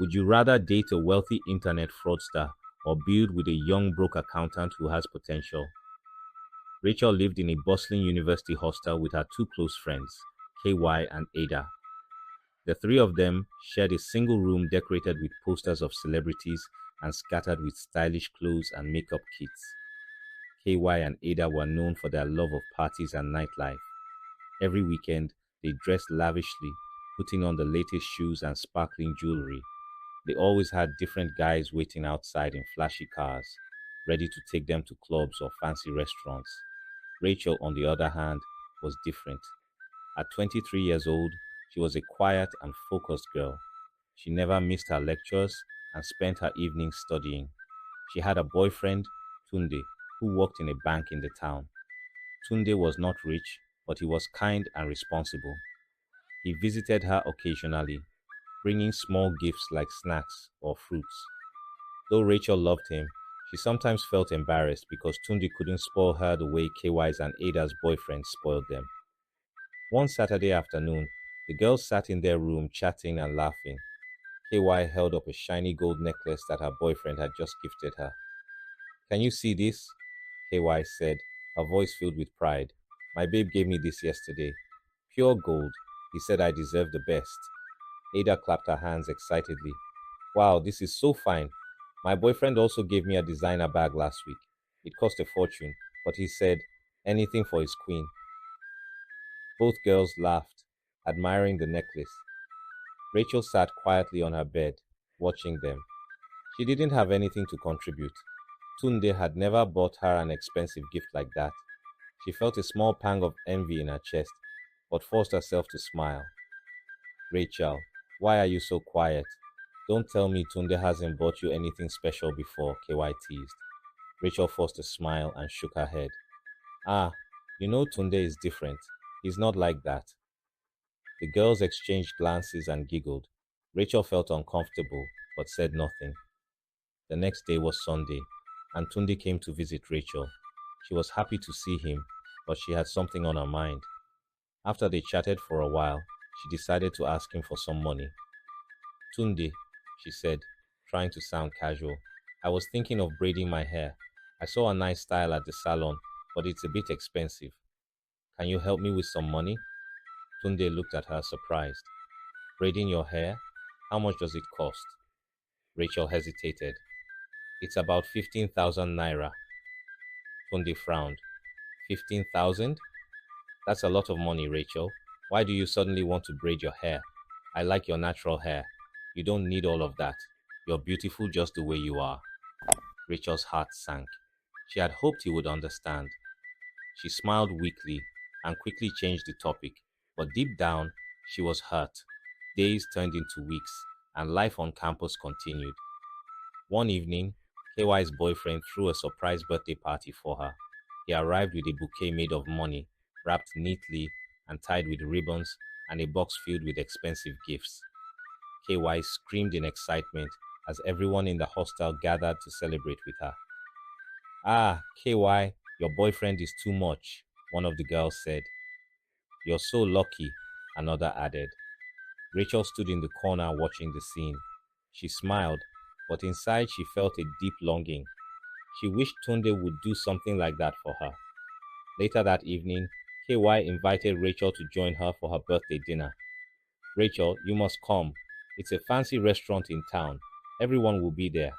Would you rather date a wealthy internet fraudster or build with a young broke accountant who has potential? Rachel lived in a bustling university hostel with her two close friends, KY and Ada. The three of them shared a single room decorated with posters of celebrities and scattered with stylish clothes and makeup kits. KY and Ada were known for their love of parties and nightlife. Every weekend, they dressed lavishly, putting on the latest shoes and sparkling jewelry. They always had different guys waiting outside in flashy cars, ready to take them to clubs or fancy restaurants. Rachel, on the other hand, was different. At 23 years old, she was a quiet and focused girl. She never missed her lectures and spent her evenings studying. She had a boyfriend, Tunde, who worked in a bank in the town. Tunde was not rich, but he was kind and responsible. He visited her occasionally, bringing small gifts like snacks or fruits. Though Rachel loved him, she sometimes felt embarrassed because Tunde couldn't spoil her the way KY's and Ada's boyfriends spoiled them. One Saturday afternoon, the girls sat in their room chatting and laughing. KY held up a shiny gold necklace that her boyfriend had just gifted her. Can you see this? KY said, her voice filled with pride. My babe gave me this yesterday. Pure gold. He said I deserve the best. Ada clapped her hands excitedly. Wow, this is so fine. My boyfriend also gave me a designer bag last week. It cost a fortune, but he said, anything for his queen. Both girls laughed, admiring the necklace. Rachel sat quietly on her bed, watching them. She didn't have anything to contribute. Tunde had never bought her an expensive gift like that. She felt a small pang of envy in her chest, but forced herself to smile. Rachel, why are you so quiet? Don't tell me Tunde hasn't bought you anything special before, KY teased. Rachel forced a smile and shook her head. Ah, you know Tunde is different. He's not like that. The girls exchanged glances and giggled. Rachel felt uncomfortable, but said nothing. The next day was Sunday, and Tunde came to visit Rachel. She was happy to see him, but she had something on her mind. After they chatted for a while, she decided to ask him for some money. Tunde, she said, trying to sound casual, I was thinking of braiding my hair. I saw a nice style at the salon, but it's a bit expensive. Can you help me with some money? Tunde looked at her surprised. Braiding your hair? How much does it cost? Rachel hesitated. It's about 15,000 naira. Tunde frowned. 15,000? That's a lot of money, Rachel. Why do you suddenly want to braid your hair? I like your natural hair. You don't need all of that. You're beautiful just the way you are. Rachel's heart sank. She had hoped he would understand. She smiled weakly and quickly changed the topic, but deep down, she was hurt. Days turned into weeks, and life on campus continued. One evening, KY's boyfriend threw a surprise birthday party for her. He arrived with a bouquet made of money, wrapped neatly and tied with ribbons, and a box filled with expensive gifts. KY screamed in excitement as everyone in the hostel gathered to celebrate with her. Ah, KY, your boyfriend is too much, one of the girls said. You're so lucky, another added. Rachel stood in the corner watching the scene. She smiled, but inside she felt a deep longing. She wished Tunde would do something like that for her. Later that evening, KY invited Rachel to join her for her birthday dinner. Rachel, you must come. It's a fancy restaurant in town. Everyone will be there.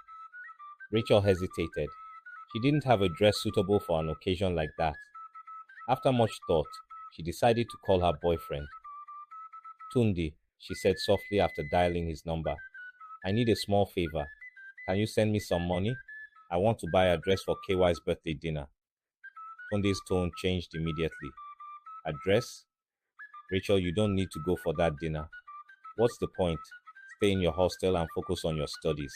Rachel hesitated. She didn't have a dress suitable for an occasion like that. After much thought, she decided to call her boyfriend. Tunde, she said softly after dialing his number. I need a small favor. Can you send me some money? I want to buy a dress for KY's birthday dinner. Tunde's tone changed immediately. A dress? Rachel, you don't need to go for that dinner. What's the point? Stay in your hostel and focus on your studies.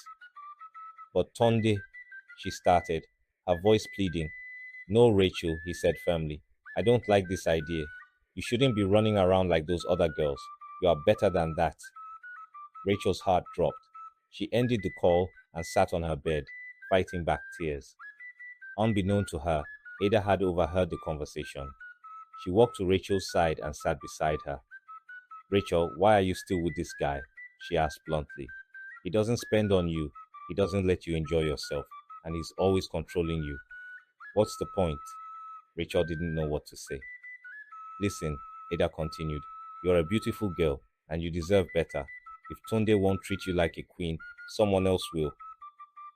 But Tunde, she started, her voice pleading. No, Rachel, he said firmly. I don't like this idea. You shouldn't be running around like those other girls. You are better than that. Rachel's heart dropped. She ended the call and sat on her bed, fighting back tears. Unbeknown to her, Ada had overheard the conversation. She walked to Rachel's side and sat beside her. Rachel, why are you still with this guy? She asked bluntly. He doesn't spend on you, he doesn't let you enjoy yourself, and he's always controlling you. What's the point? Rachel didn't know what to say. Listen, Ada continued, you're a beautiful girl, and you deserve better. If Tunde won't treat you like a queen, someone else will.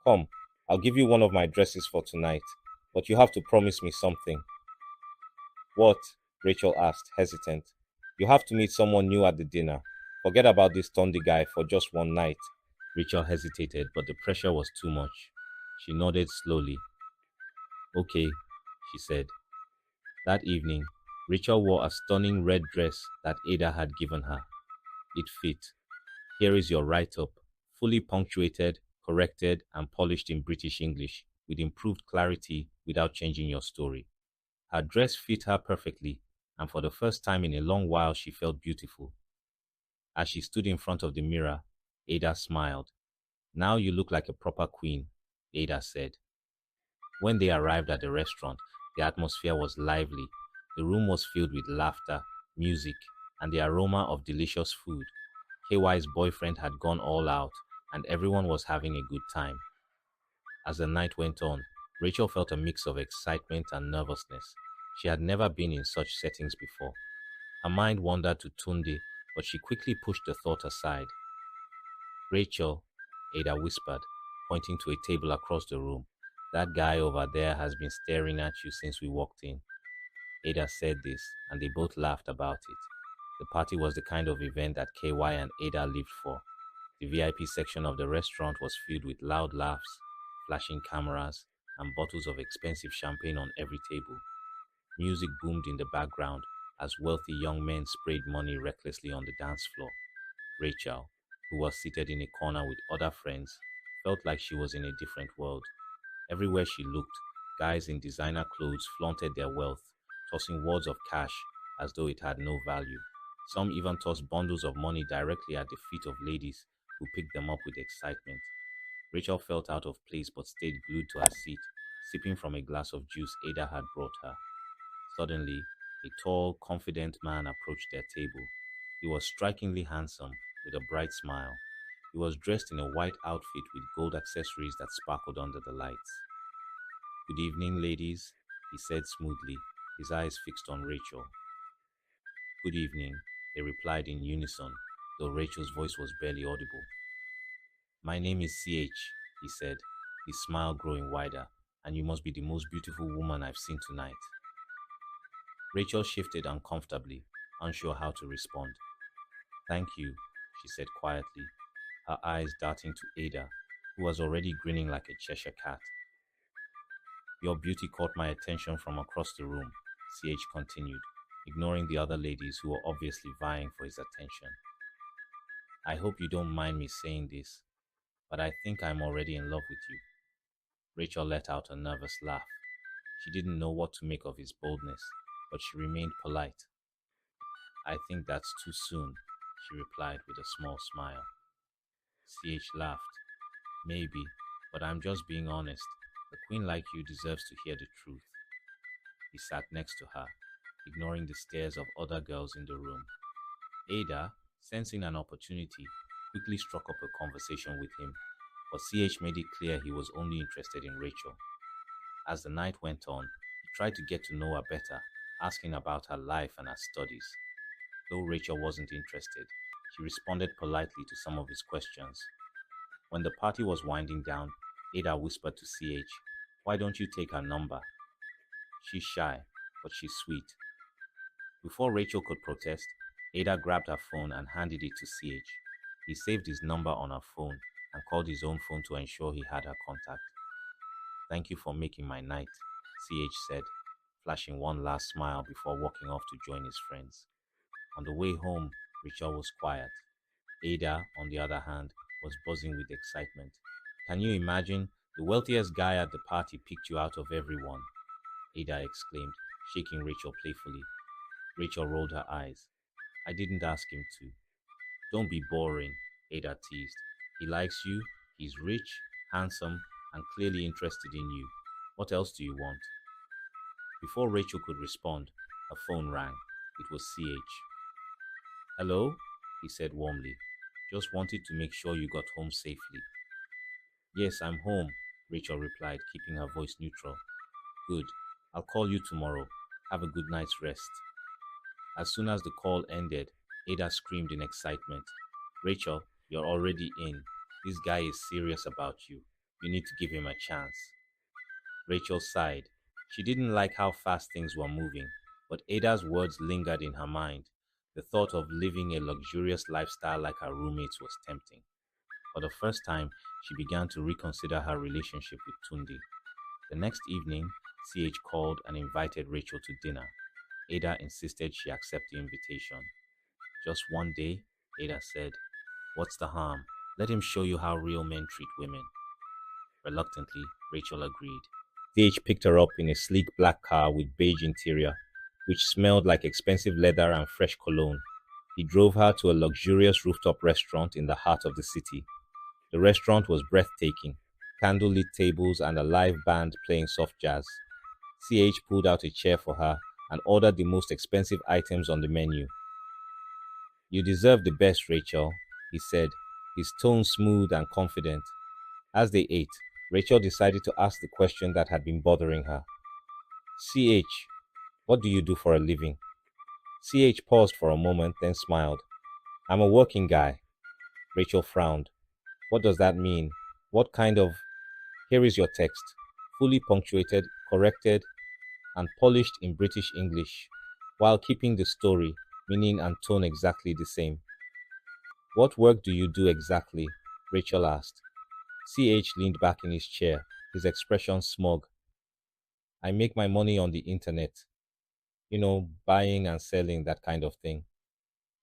Come, I'll give you one of my dresses for tonight, but you have to promise me something. What? Rachel asked, hesitant. You have to meet someone new at the dinner. Forget about this Tunde guy for just one night. Rachel hesitated, but the pressure was too much. She nodded slowly. Okay, she said. That evening, Rachel wore a stunning red dress that Ada had given her. It fit. Here is your write-up, fully punctuated, corrected, and polished in British English, with improved clarity without changing your story. Her dress fit her perfectly, and for the first time in a long while she felt beautiful. As she stood in front of the mirror, Ada smiled. Now you look like a proper queen, Ada said. When they arrived at the restaurant, the atmosphere was lively. The room was filled with laughter, music, and the aroma of delicious food. KY's boyfriend had gone all out, and everyone was having a good time. As the night went on, Rachel felt a mix of excitement and nervousness. She had never been in such settings before. Her mind wandered to Tunde, but she quickly pushed the thought aside. Rachel, Ada whispered, pointing to a table across the room. That guy over there has been staring at you since we walked in. Ada said this, and they both laughed about it. The party was the kind of event that KY and Ada lived for. The VIP section of the restaurant was filled with loud laughs, flashing cameras, and bottles of expensive champagne on every table. Music boomed in the background as wealthy young men sprayed money recklessly on the dance floor. Rachel, who was seated in a corner with other friends, felt like she was in a different world. Everywhere she looked, guys in designer clothes flaunted their wealth, tossing wads of cash as though it had no value. Some even tossed bundles of money directly at the feet of ladies who picked them up with excitement. Rachel felt out of place but stayed glued to her seat, sipping from a glass of juice Ada had brought her. Suddenly, a tall, confident man approached their table. He was strikingly handsome, with a bright smile. He was dressed in a white outfit with gold accessories that sparkled under the lights. Good evening, ladies, he said smoothly, his eyes fixed on Rachel. Good evening, they replied in unison, though Rachel's voice was barely audible. My name is CH, he said, his smile growing wider, and you must be the most beautiful woman I've seen tonight. Rachel shifted uncomfortably, unsure how to respond. Thank you, she said quietly, her eyes darting to Ada, who was already grinning like a Cheshire cat. Your beauty caught my attention from across the room, CH continued, ignoring the other ladies who were obviously vying for his attention. I hope you don't mind me saying this, but I think I'm already in love with you. Rachel let out a nervous laugh. She didn't know what to make of his boldness, but she remained polite. I think that's too soon, she replied with a small smile. CH laughed. Maybe, but I'm just being honest. A queen like you deserves to hear the truth. He sat next to her, ignoring the stares of other girls in the room. Ada, sensing an opportunity, quickly struck up a conversation with him, but CH made it clear he was only interested in Rachel. As the night went on, he tried to get to know her better, asking about her life and her studies. Though Rachel wasn't interested, she responded politely to some of his questions. When the party was winding down, Ada whispered to CH, Why don't you take her number? She's shy, but she's sweet. Before Rachel could protest, Ada grabbed her phone and handed it to CH. He saved his number on her phone and called his own phone to ensure he had her contact. Thank you for making my night, CH said, flashing one last smile before walking off to join his friends. On the way home, Rachel was quiet. Ada, on the other hand, was buzzing with excitement. Can you imagine? The wealthiest guy at the party picked you out of everyone, Ada exclaimed, shaking Rachel playfully. Rachel rolled her eyes. I didn't ask him to. Don't be boring, Ada teased. He likes you, he's rich, handsome, and clearly interested in you. What else do you want? Before Rachel could respond, her phone rang. It was CH. Hello? He said warmly. Just wanted to make sure you got home safely. Yes, I'm home, Rachel replied, keeping her voice neutral. Good. I'll call you tomorrow. Have a good night's rest. As soon as the call ended, Ada screamed in excitement. Rachel, you're already in. This guy is serious about you. You need to give him a chance. Rachel sighed. She didn't like how fast things were moving, but Ada's words lingered in her mind. The thought of living a luxurious lifestyle like her roommates was tempting. For the first time, she began to reconsider her relationship with Tunde. The next evening, CH called and invited Rachel to dinner. Ada insisted she accept the invitation. Just one day, Ada said, "What's the harm? Let him show you how real men treat women." Reluctantly, Rachel agreed. CH picked her up in a sleek black car with beige interior, which smelled like expensive leather and fresh cologne. He drove her to a luxurious rooftop restaurant in the heart of the city. The restaurant was breathtaking, candlelit tables and a live band playing soft jazz. CH pulled out a chair for her and ordered the most expensive items on the menu. "You deserve the best, Rachel," he said, his tone smooth and confident. As they ate, Rachel decided to ask the question that had been bothering her. "CH, what do you do for a living?" CH paused for a moment, then smiled. "I'm a working guy." Rachel frowned. "What does that mean? What kind of... Here is your text, fully punctuated, corrected, and polished in British English, while keeping the story, meaning and tone exactly the same. "What work do you do exactly?" Rachel asked. CH leaned back in his chair, his expression smug. "I make my money on the internet. Buying and selling, that kind of thing."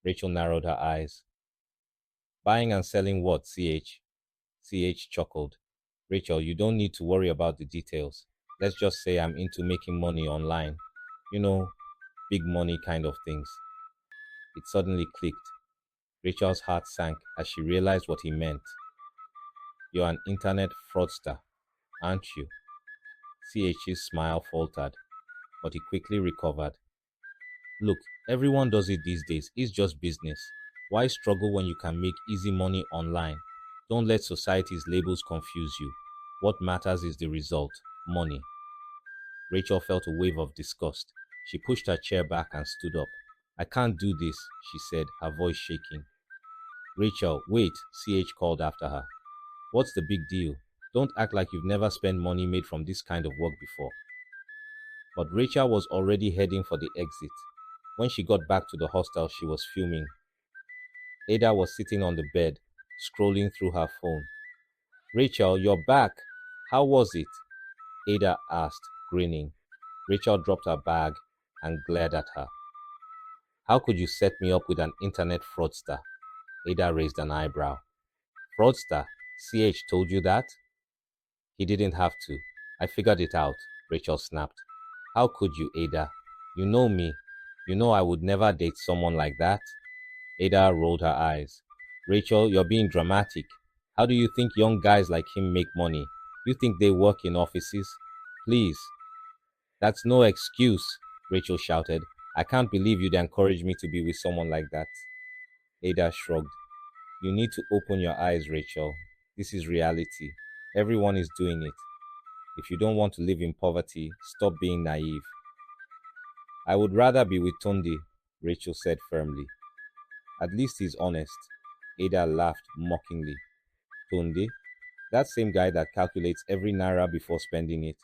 Rachel narrowed her eyes. "Buying and selling what, CH?" CH chuckled. "Rachel, you don't need to worry about the details. Let's just say I'm into making money online. You know, big money kind of things." It suddenly clicked. Rachel's heart sank as she realized what he meant. "You're an internet fraudster, aren't you?" CH's smile faltered, but he quickly recovered. "Look, everyone does it these days. It's just business. Why struggle when you can make easy money online? Don't let society's labels confuse you. What matters is the result, money." Rachel felt a wave of disgust. She pushed her chair back and stood up. "I can't do this," she said, her voice shaking. "Rachel, wait," CH called after her. "What's the big deal? Don't act like you've never spent money made from this kind of work before." But Rachel was already heading for the exit. When she got back to the hostel, she was fuming. Ada was sitting on the bed, scrolling through her phone. "Rachel, you're back. How was it?" Ada asked, grinning. Rachel dropped her bag and glared at her. "How could you set me up with an internet fraudster?" Ada raised an eyebrow. "Fraudster? CH told you that?" "He didn't have to. I figured it out," Rachel snapped. "How could you, Ada? You know me. You know I would never date someone like that." Ada rolled her eyes. "Rachel, you're being dramatic. How do you think young guys like him make money? You think they work in offices? Please." "That's no excuse," Rachel shouted. "I can't believe you'd encourage me to be with someone like that." Ada shrugged. "You need to open your eyes, Rachel. This is reality. Everyone is doing it. If you don't want to live in poverty, stop being naive." "I would rather be with Tunde," Rachel said firmly. "At least he's honest." Ada laughed mockingly. "Tunde? That same guy that calculates every naira before spending it.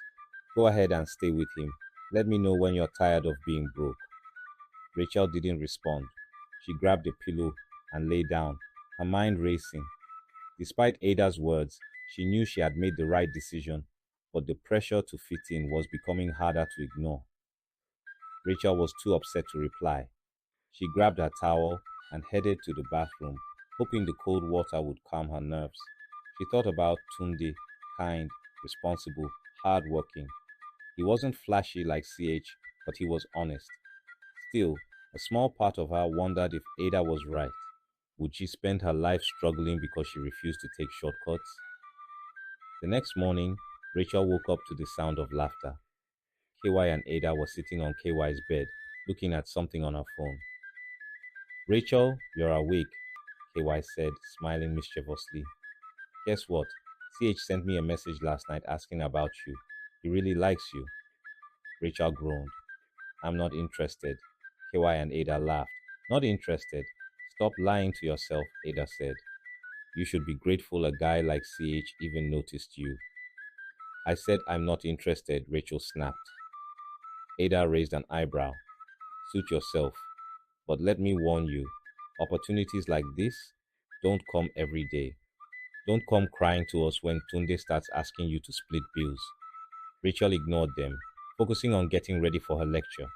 Go ahead and stay with him. Let me know when you're tired of being broke." Rachel didn't respond. She grabbed a pillow and lay down, her mind racing. Despite Ada's words, she knew she had made the right decision, but the pressure to fit in was becoming harder to ignore. Rachel was too upset to reply. She grabbed her towel and headed to the bathroom, hoping the cold water would calm her nerves. She thought about Tunde, kind, responsible, hardworking. He wasn't flashy like CH, but he was honest. Still, a small part of her wondered if Ada was right. Would she spend her life struggling because she refused to take shortcuts? The next morning, Rachel woke up to the sound of laughter. KY and Ada were sitting on KY's bed, looking at something on her phone. "Rachel, you're awake," KY said, smiling mischievously. Guess what? CH sent me a message last night asking about you. He really likes you. Rachel groaned. I'm not interested. KY and Ada laughed. Not interested? Stop lying to yourself, Ada said. You should be grateful a guy like CH even noticed you. I said I'm not interested, Rachel snapped. Ada raised an eyebrow. Suit yourself. But let me warn you, opportunities like this don't come every day. Don't come crying to us when Tunde starts asking you to split bills. Rachel ignored them, focusing on getting ready for her lecture.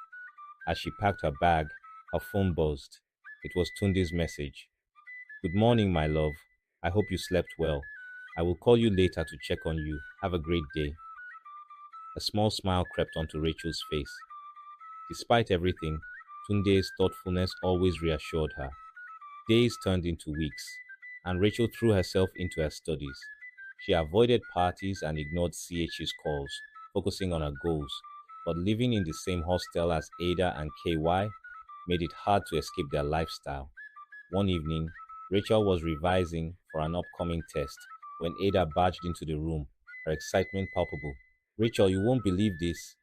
As she packed her bag, her phone buzzed. It was Tunde's message. Good morning, my love. I hope you slept well. I will call you later to check on you. Have a great day. A small smile crept onto Rachel's face. Despite everything, Tunde's thoughtfulness always reassured her. Days turned into weeks, and Rachel threw herself into her studies. She avoided parties and ignored CH's calls, focusing on her goals. But living in the same hostel as Ada and KY made it hard to escape their lifestyle. One evening, Rachel was revising for an upcoming test when Ada barged into the room, her excitement palpable. Rachel, you won't believe this,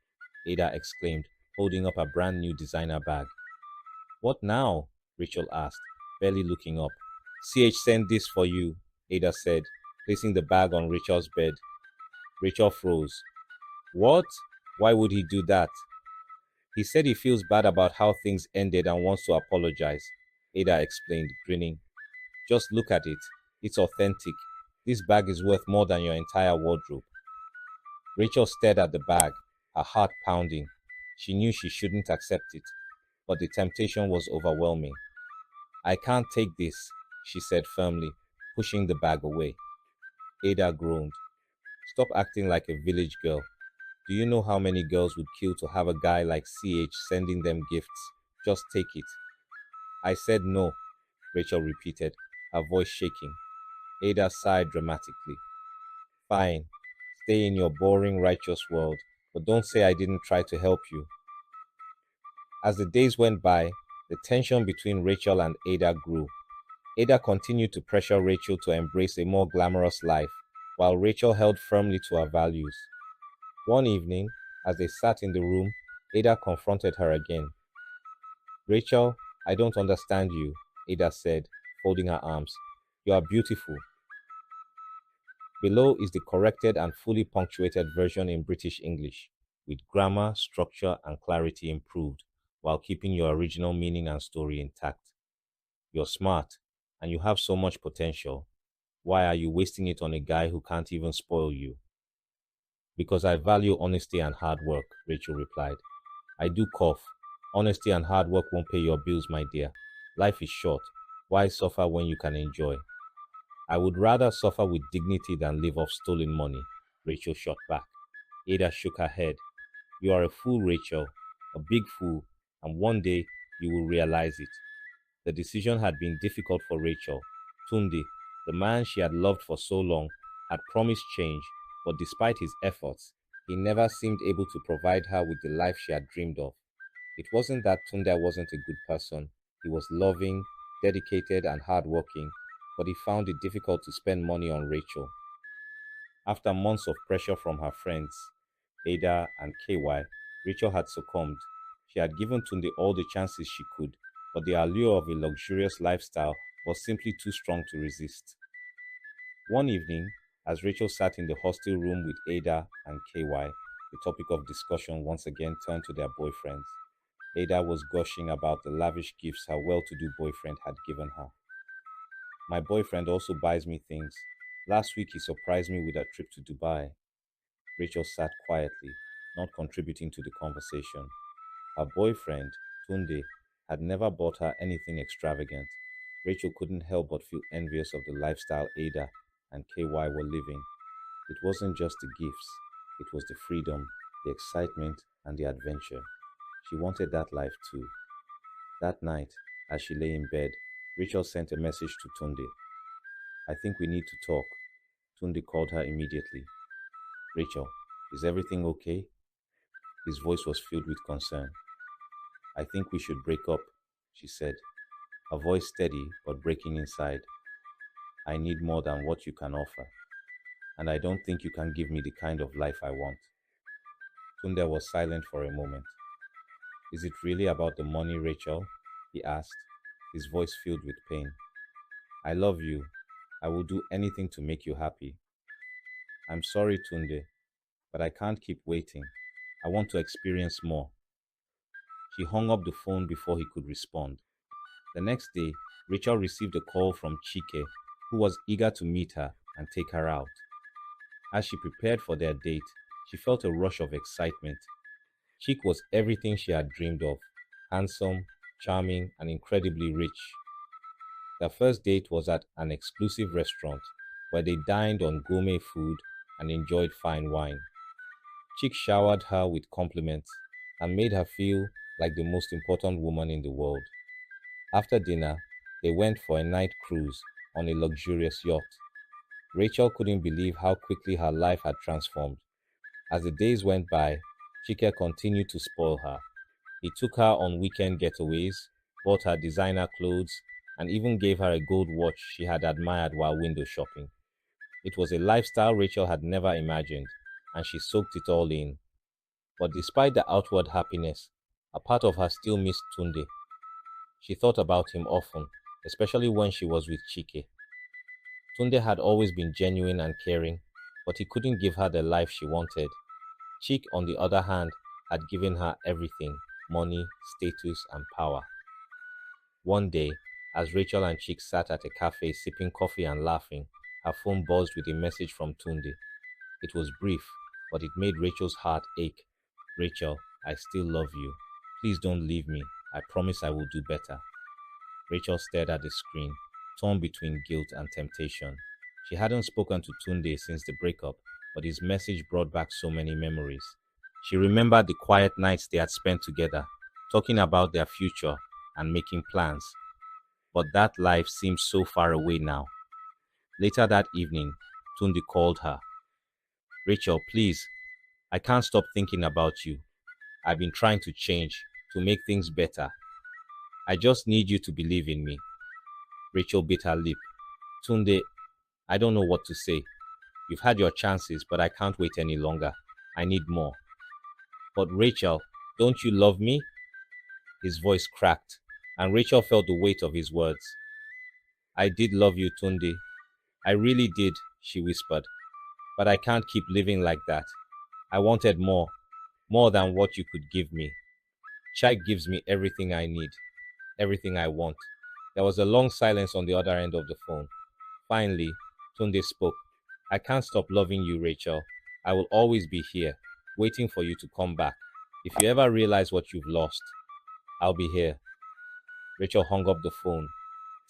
Ada exclaimed, holding up a brand new designer bag. What now? Rachel asked, barely looking up. CH sent this for you, Ada said, placing the bag on Rachel's bed. Rachel froze. What? Why would he do that? He said he feels bad about how things ended and wants to apologize, Ada explained, grinning. Just look at it. It's authentic. This bag is worth more than your entire wardrobe. Rachel stared at the bag, her heart pounding. She knew she shouldn't accept it, but the temptation was overwhelming. I can't take this, she said firmly, pushing the bag away. Ada groaned. Stop acting like a village girl. Do you know how many girls would kill to have a guy like CH sending them gifts? Just take it. I said no, Rachel repeated, her voice shaking. Ada sighed dramatically. Fine, stay in your boring righteous world, but don't say I didn't try to help you. As the days went by, the tension between Rachel and Ada grew. Ada continued to pressure Rachel to embrace a more glamorous life, while Rachel held firmly to her values. One evening, as they sat in the room, Ada confronted her again. Rachel, I don't understand you, Ada said, folding her arms. You are beautiful. Below is the corrected and fully punctuated version in British English, with grammar, structure, and clarity improved, while keeping your original meaning and story intact. You're smart, and you have so much potential. Why are you wasting it on a guy who can't even spoil you? Because I value honesty and hard work, Rachel replied. I do cough. Honesty and hard work won't pay your bills, my dear. Life is short. Why suffer when you can enjoy? I would rather suffer with dignity than live off stolen money, Rachel shot back. Ada shook her head. You are a fool, Rachel, a big fool, and one day you will realize it. The decision had been difficult for Rachel. Tunde, the man she had loved for so long, had promised change, but despite his efforts, he never seemed able to provide her with the life she had dreamed of. It wasn't that Tunde wasn't a good person. He was loving, dedicated, and hardworking, but he found it difficult to spend money on Rachel. After months of pressure from her friends, Ada and KY, Rachel had succumbed. She had given Tunde all the chances she could, but the allure of a luxurious lifestyle was simply too strong to resist. One evening, as Rachel sat in the hostel room with Ada and KY, the topic of discussion once again turned to their boyfriends. Ada was gushing about the lavish gifts her well to do boyfriend had given her. My boyfriend also buys me things. Last week he surprised me with a trip to Dubai. Rachel sat quietly, not contributing to the conversation. Her boyfriend, Tunde, had never bought her anything extravagant. Rachel couldn't help but feel envious of the lifestyle Ada and KY were living. It wasn't just the gifts, it was the freedom, the excitement, and the adventure. She wanted that life too. That night, as she lay in bed, Rachel sent a message to Tunde. I think we need to talk. Tunde called her immediately. Rachel, is everything okay? His voice was filled with concern. I think we should break up, she said. her voice steady but breaking inside. I need more than what you can offer, and I don't think you can give me the kind of life I want. Tunde was silent for a moment. Is it really about the money, Rachel? He asked, his voice filled with pain. I love you. I will do anything to make you happy. I'm sorry, Tunde, but I can't keep waiting. I want to experience more. She hung up the phone before he could respond. The next day, Rachel received a call from Chike, who was eager to meet her and take her out. As she prepared for their date, she felt a rush of excitement. Chike was everything she had dreamed of: handsome, charming, and incredibly rich. Their first date was at an exclusive restaurant where they dined on gourmet food and enjoyed fine wine. Chick showered her with compliments and made her feel like the most important woman in the world. After dinner, they went for a night cruise on a luxurious yacht. Rachel couldn't believe how quickly her life had transformed. As the days went by, Chike continued to spoil her. He took her on weekend getaways, bought her designer clothes, and even gave her a gold watch she had admired while window shopping. It was a lifestyle Rachel had never imagined, and she soaked it all in. But despite the outward happiness, a part of her still missed Tunde. She thought about him often, especially when she was with Chike. Tunde had always been genuine and caring, but he couldn't give her the life she wanted. Chick, on the other hand, had given her everything: money, status, and power. One day, as Rachel and Chick sat at a cafe sipping coffee and laughing, her phone buzzed with a message from Tunde. It was brief, but it made Rachel's heart ache. Rachel, I still love you. Please don't leave me. I promise I will do better. Rachel stared at the screen, torn between guilt and temptation. She hadn't spoken to Tunde since the breakup, but his message brought back so many memories. She remembered the quiet nights they had spent together, talking about their future and making plans. But that life seemed so far away now. Later that evening, Tunde called her. Rachel, please, I can't stop thinking about you. I've been trying to change, to make things better. I just need you to believe in me. Rachel bit her lip. Tunde, I don't know what to say. You've had your chances, but I can't wait any longer. I need more. But Rachel, don't you love me? His voice cracked, and Rachel felt the weight of his words. I did love you, Tunde. I really did, she whispered. But I can't keep living like that. I wanted more, more than what you could give me. Chai gives me everything I need, everything I want. There was a long silence on the other end of the phone. Finally, Tunde spoke. I can't stop loving you, Rachel. I will always be here, waiting for you to come back. If you ever realize what you've lost, I'll be here. Rachel hung up the phone,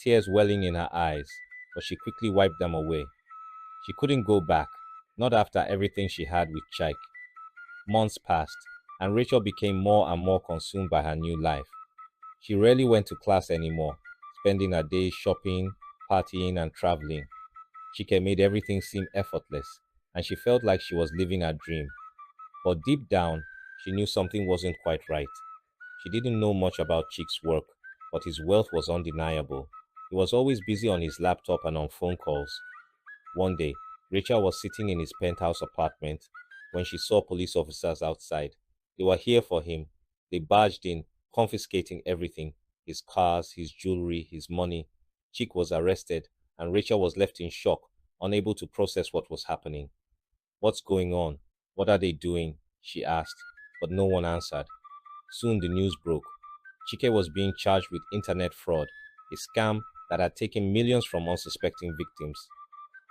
tears welling in her eyes, but she quickly wiped them away. She couldn't go back, not after everything she had with Chike. Months passed, and Rachel became more and more consumed by her new life. She rarely went to class anymore, spending her days shopping, partying, and traveling. Chike made everything seem effortless, and she felt like she was living her dream. But deep down, she knew something wasn't quite right. She didn't know much about Chick's work, but his wealth was undeniable. He was always busy on his laptop and on phone calls. One day, Rachel was sitting in his penthouse apartment when she saw police officers outside. They were here for him. They barged in, confiscating everything: his cars, his jewelry, his money. Chick was arrested, and Rachel was left in shock, unable to process what was happening. What's going on? What are they doing? She asked, but no one answered. Soon the news broke. Chike was being charged with internet fraud, a scam that had taken millions from unsuspecting victims.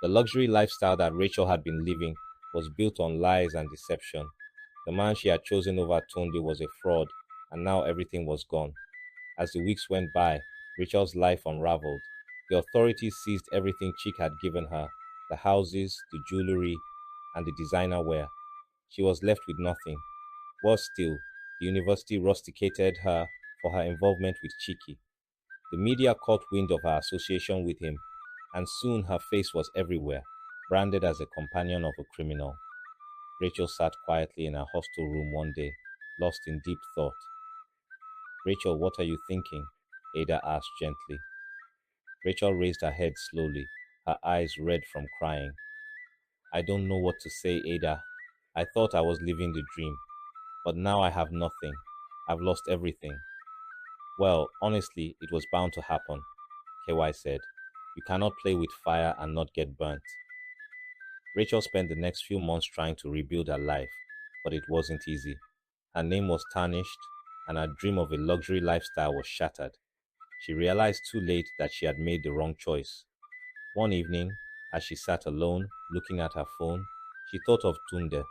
The luxury lifestyle that Rachel had been living was built on lies and deception. The man she had chosen over Tunde was a fraud, and now everything was gone. As the weeks went by, Rachel's life unraveled. The authorities seized everything Chick had given her: the houses, the jewelry, and the designer wear. She was left with nothing. Worse still, the university rusticated her for her involvement with Chiki. The media caught wind of her association with him, and soon her face was everywhere, branded as a companion of a criminal. Rachel sat quietly in her hostel room one day, lost in deep thought. Rachel, what are you thinking? Ada asked gently. Rachel raised her head slowly, her eyes red from crying. I don't know what to say, Ada. I thought I was living the dream, but now I have nothing. I've lost everything. Well, honestly, it was bound to happen, KY said. You cannot play with fire and not get burnt. Rachel spent the next few months trying to rebuild her life, but it wasn't easy. Her name was tarnished, and her dream of a luxury lifestyle was shattered. She realized too late that she had made the wrong choice. One evening, as she sat alone, looking at her phone, she thought of Tunde.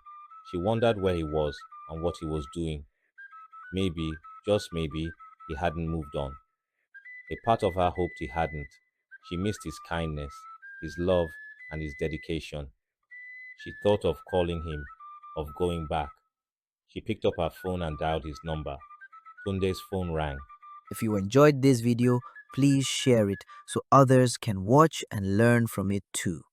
She wondered where he was and what he was doing. Maybe, just maybe, he hadn't moved on. A part of her hoped he hadn't. She missed his kindness, his love, and his dedication. She thought of calling him, of going back. She picked up her phone and dialed his number. Tunde's phone rang. If you enjoyed this video, please share it so others can watch and learn from it too.